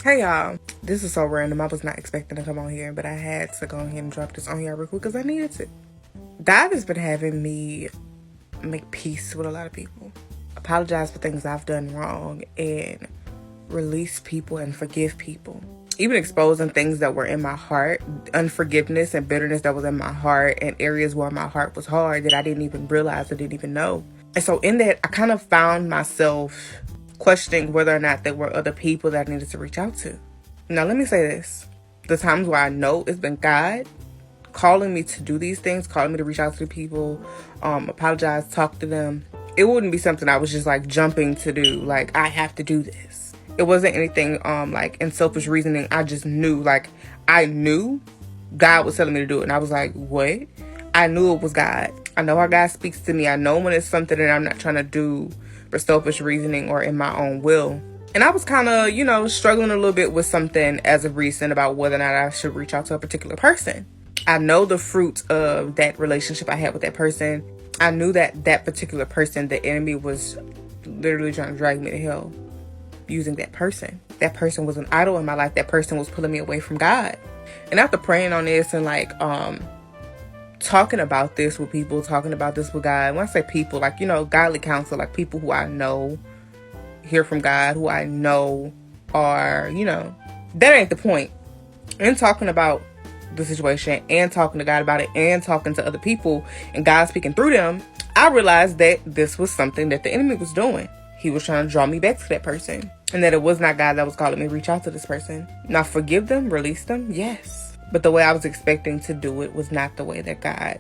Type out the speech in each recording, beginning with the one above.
Hey y'all, this is so random. I was not expecting to come on here, but I had to go ahead and drop this on here real quick because I needed to. God has been having me make peace with a lot of people, apologize for things I've done wrong, and release people and forgive people. Even exposing things that were in my heart, unforgiveness and bitterness that was in my heart, and areas where my heart was hard that I didn't even realize, I didn't even know. And so in that, I kind of found myself questioning whether or not there were other people that I needed to reach out to. Now, let me say this. The times where I know it's been God calling me to do these things, calling me to reach out to people, apologize, talk to them, it wouldn't be something I was just like jumping to do. Like, I have to do this. It wasn't anything like in selfish reasoning. I just knew, like, I knew God was telling me to do it. And I was like, what? I knew it was God. I know how God speaks to me. I know when it's something that I'm not trying to do for selfish reasoning or in my own will. And I was kind of, struggling a little bit with something as of recent about whether or not I should reach out to a particular person. I know the fruit of that relationship I had with that person. I knew that that particular person, the enemy, was literally trying to drag me to hell using that person. That person was an idol in my life. That person was pulling me away from God. And after praying on this and talking about this with people, talking about this with God, when I say people, godly counsel, like people who I know hear from God, who I know are, that ain't the point. And talking about the situation and talking to God about it and talking to other people and God speaking through them, I realized that this was something that the enemy was doing. He was trying to draw me back to that person, and that it was not God that was calling me to reach out to this person. Now, forgive them, release them, yes. But the way I was expecting to do it was not the way that God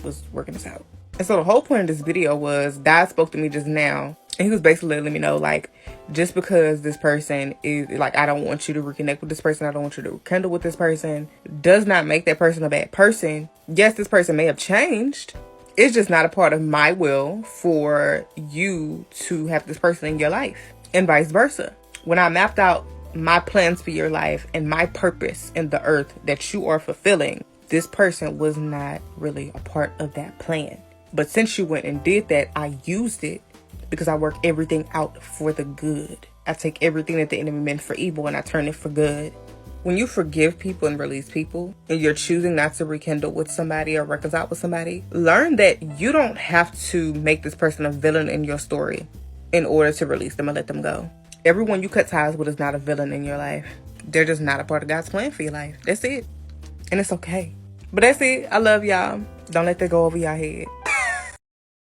was working this out. And so the whole point of this video was God spoke to me just now, and he was basically letting me know, like, just because this person is, like, I don't want you to reconnect with this person, I don't want you to rekindle with this person, does not make that person a bad person. Yes, this person may have changed. It's just not a part of my will for you to have this person in your life, and vice versa. When I mapped out my plans for your life and my purpose in the earth that you are fulfilling, this person was not really a part of that plan. But since you went and did that, I used it because I work everything out for the good. I take everything that the enemy meant for evil and I turn it for good. When you forgive people and release people, and you're choosing not to rekindle with somebody or reconcile with somebody, learn that you don't have to make this person a villain in your story in order to release them and let them go. Everyone you cut ties with is not a villain in your life. They're just not a part of God's plan for your life. That's it. And it's okay. But that's it. I love y'all. Don't let that go over your head.